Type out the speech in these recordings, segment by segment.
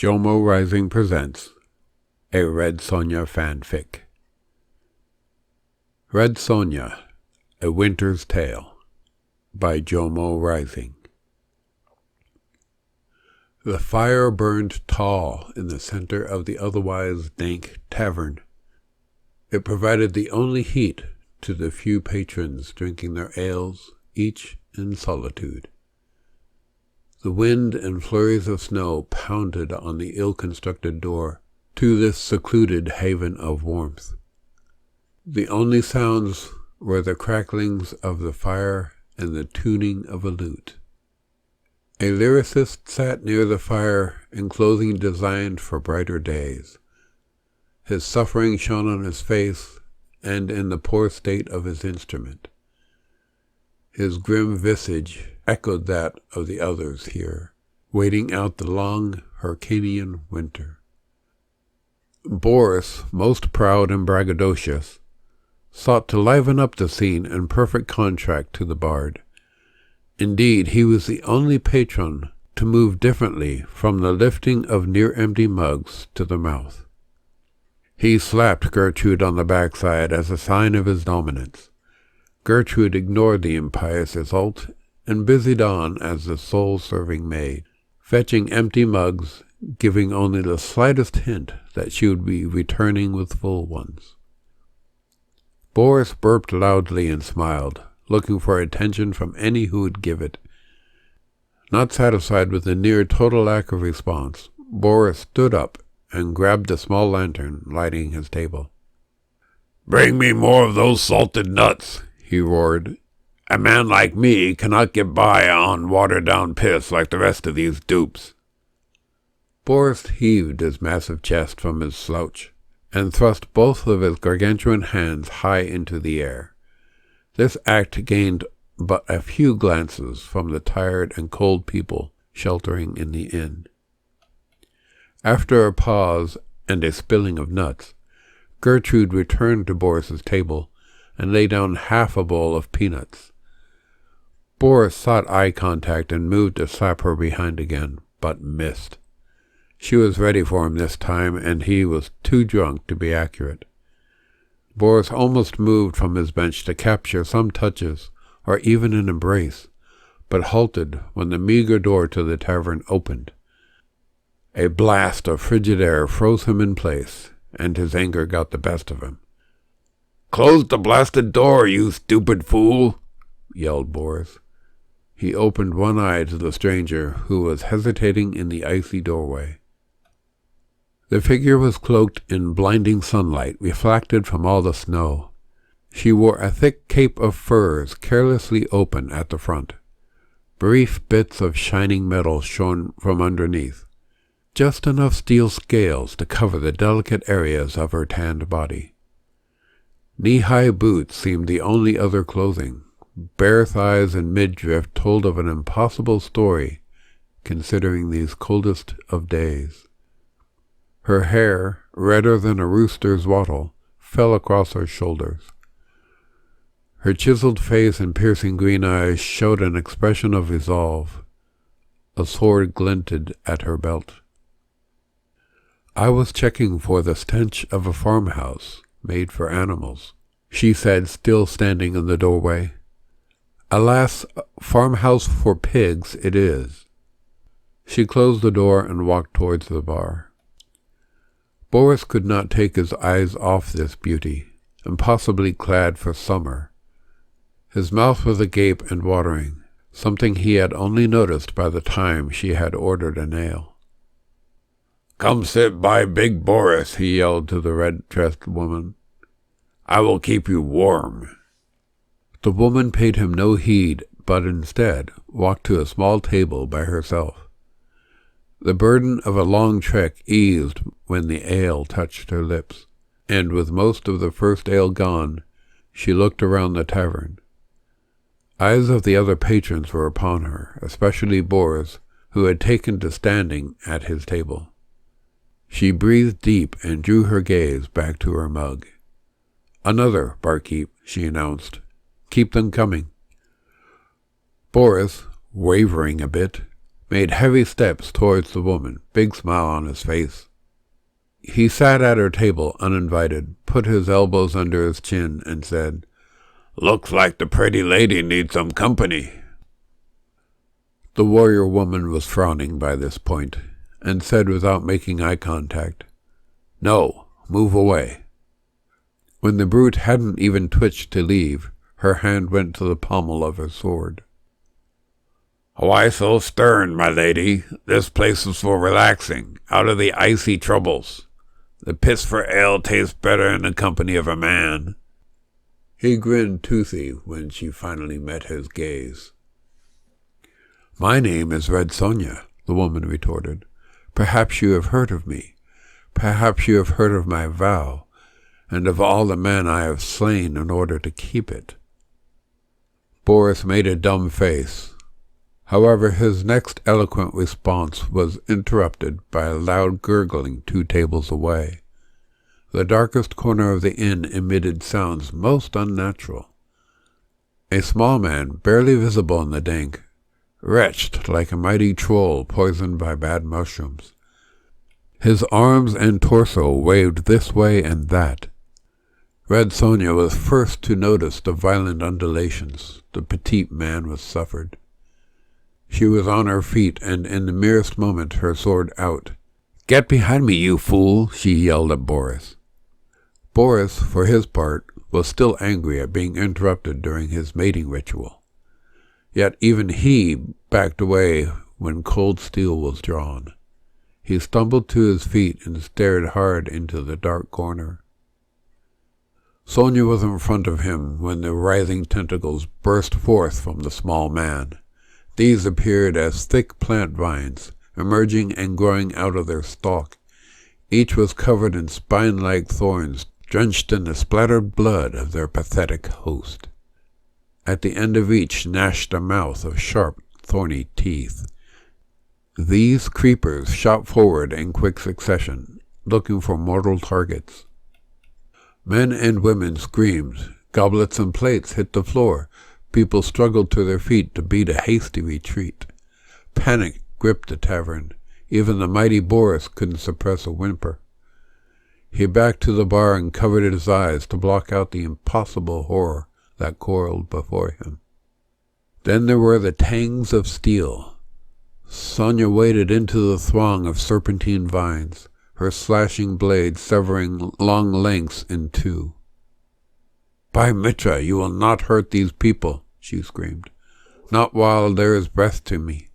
Jomo Rising presents a Red Sonja fanfic. Red Sonja, A Winter's Tale by Jomo Rising. The fire burned tall in the center of the otherwise dank tavern. It provided the only heat to the few patrons drinking their ales, each in solitude. The wind and flurries of snow pounded on the ill-constructed door to this secluded haven of warmth. The only sounds were the cracklings of the fire and the tuning of a lute. A lyricist sat near the fire in clothing designed for brighter days. His suffering shone on his face and in the poor state of his instrument. His grim visage echoed that of the others here, waiting out the long Hyrcanian winter. Boris, most proud and braggadocious, sought to liven up the scene in perfect contrast to the bard. Indeed, he was the only patron to move differently from the lifting of near-empty mugs to the mouth. He slapped Gertrude on the backside as a sign of his dominance. Gertrude ignored the impious insult and busied on as the sole-serving maid, fetching empty mugs, giving only the slightest hint that she would be returning with full ones. Boris burped loudly and smiled, looking for attention from any who would give it. Not satisfied with the near total lack of response, Boris stood up and grabbed the small lantern lighting his table. "Bring me more of those salted nuts," he roared. "A man like me cannot get by on watered-down piss like the rest of these dupes." Boris heaved his massive chest from his slouch and thrust both of his gargantuan hands high into the air. This act gained but a few glances from the tired and cold people sheltering in the inn. After a pause and a spilling of nuts, Gertrude returned to Boris's table and lay down half a bowl of peanuts. Boris sought eye contact and moved to slap her behind again, but missed. She was ready for him this time, and he was too drunk to be accurate. Boris almost moved from his bench to capture some touches, or even an embrace, but halted when the meager door to the tavern opened. A blast of frigid air froze him in place, and his anger got the best of him. "Close the blasted door, you stupid fool!" yelled Boris. He opened one eye to the stranger, who was hesitating in the icy doorway. The figure was cloaked in blinding sunlight, reflected from all the snow. She wore a thick cape of furs carelessly open at the front. Brief bits of shining metal shone from underneath, just enough steel scales to cover the delicate areas of her tanned body. Knee-high boots seemed the only other clothing. Bare thighs and midriff told of an impossible story, considering these coldest of days. Her hair, redder than a rooster's wattle, fell across her shoulders. Her chiseled face and piercing green eyes showed an expression of resolve. A sword glinted at her belt. "I was checking for the stench of a farmhouse made for animals," she said, still standing in the doorway. "Alas, farmhouse for pigs it is." She closed the door and walked towards the bar. Boris could not take his eyes off this beauty, impossibly clad for summer. His mouth was agape and watering, something he had only noticed by the time she had ordered an ale. "Come sit by Big Boris," he yelled to the red-dressed woman. "I will keep you warm." The woman paid him no heed, but instead walked to a small table by herself. The burden of a long trek eased when the ale touched her lips, and with most of the first ale gone, she looked around the tavern. Eyes of the other patrons were upon her, especially Boris, who had taken to standing at his table. She breathed deep and drew her gaze back to her mug. "Another, barkeep," she announced. "Keep them coming." Boris, wavering a bit, made heavy steps towards the woman, big smile on his face. He sat at her table uninvited, put his elbows under his chin, and said, "Looks like the pretty lady needs some company." The warrior woman was frowning by this point, and said without making eye contact, "No, move away." When the brute hadn't even twitched to leave, her hand went to the pommel of her sword. "Why so stern, my lady? This place is for relaxing, out of the icy troubles. The piss for ale tastes better in the company of a man." He grinned toothy when she finally met his gaze. "My name is Red Sonja," the woman retorted. "Perhaps you have heard of me. Perhaps you have heard of my vow, and of all the men I have slain in order to keep it." Boris made a dumb face. However, his next eloquent response was interrupted by a loud gurgling 2 tables away. The darkest corner of the inn emitted sounds most unnatural. A small man, barely visible in the dank, retched like a mighty troll poisoned by bad mushrooms. His arms and torso waved this way and that. Red Sonja was first to notice the violent undulations the petite man was suffered. She was on her feet, and in the merest moment her sword out. "Get behind me, you fool!" she yelled at Boris. Boris, for his part, was still angry at being interrupted during his mating ritual. Yet even he backed away when cold steel was drawn. He stumbled to his feet and stared hard into the dark corner. Sonja was in front of him when the writhing tentacles burst forth from the small man. These appeared as thick plant vines, emerging and growing out of their stalk. Each was covered in spine-like thorns, drenched in the splattered blood of their pathetic host. At the end of each gnashed a mouth of sharp, thorny teeth. These creepers shot forward in quick succession, looking for mortal targets. Men and women screamed. Goblets and plates hit the floor. People struggled to their feet to beat a hasty retreat. Panic gripped the tavern. Even the mighty Boris couldn't suppress a whimper. He backed to the bar and covered his eyes to block out the impossible horror that coiled before him. Then there were the tangs of steel. Sonja waded into the throng of serpentine vines, her slashing blade severing long lengths in 2. "By Mitra, you will not hurt these people," she screamed. "Not while there is breath to me."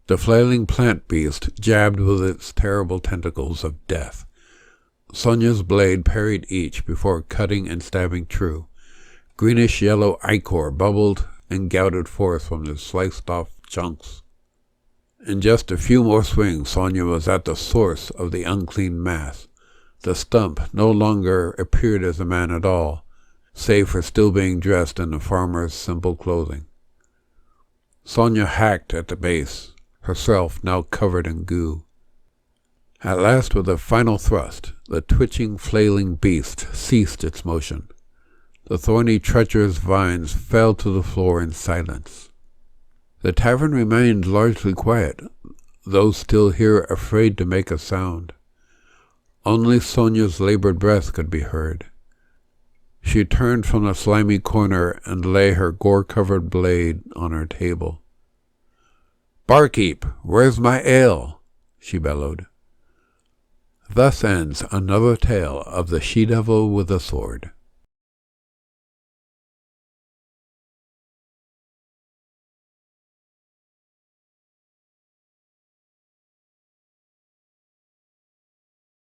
The flailing plant beast jabbed with its terrible tentacles of death. Sonja's blade parried each before cutting and stabbing true. Greenish-yellow ichor bubbled and gouted forth from the sliced-off chunks. In just a few more swings, Sonja was at the source of the unclean mass. The stump no longer appeared as a man at all, save for still being dressed in the farmer's simple clothing. Sonja hacked at the base, herself now covered in goo. At last, with a final thrust, the twitching, flailing beast ceased its motion. The thorny, treacherous vines fell to the floor in silence. The tavern remained largely quiet, those still here afraid to make a sound. Only Sonja's labored breath could be heard. She turned from the slimy corner and lay her gore-covered blade on her table. "Barkeep, where's my ale?" she bellowed. Thus ends another tale of the she-devil with a sword.